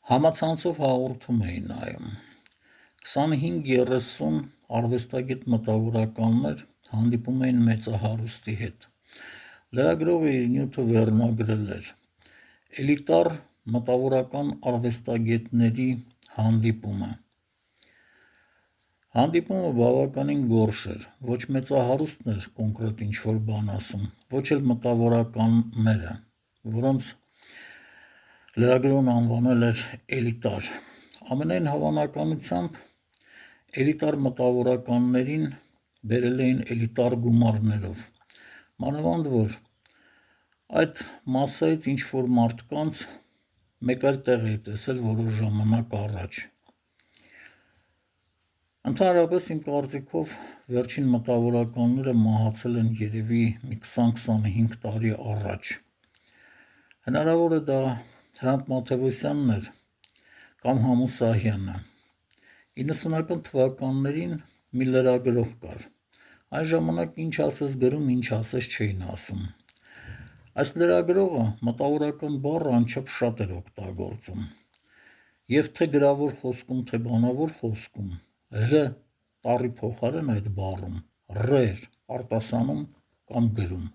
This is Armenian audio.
Համացանցով հաղորդում էին նայում։ 25-30 արվեստագետ մտավորականներ հանդիպում էին մեծահարուստի հետ։ Լրագրողը իր նյութը վերնագրել էր «Էլիտար մտավորական արվեստագետների հանդիպումը»։ Հանդիպումը բավականին գորշ էր, ոչ մեծահարուստն էր կոնկրետ ինչ-որ բան ասում, ոչ էլ մտավորականները, որոնց լրագրողն անվանել էր էլիտար։ Ամենայն հավանականությամբ էլիտար մտավորականներին բերել էին էլիտար գումարներով, մանավանդ որ այդ մասսայից ինչ-որ մարդկանց մեկ այլ տեղ էի տեսել որոշ ժամանակ առաջ։ Ընդհանրապես իմ կարծիքով վերջին մտավորականները մահացել են երևի մի 20-25 տարի առաջ։ Հնարավոր է դա Հրանտ Մաթևոսյանն էր կամ Համո Սահյանը։ 90-ական թվականներին մի լրագրող կար։ Այն ժամանակ ինչ ասես գրում, ինչ ասես չէին ասում։ Այս լրագրողը մտավորական բառը անչափ շատ էր օգտագործում։ Եվ թե գրավոր խոսքում, թե բանավոր խոսքում «ռ» տառի փոխարեն այդ բառում «ռ» էր արտասանում կամ գրում։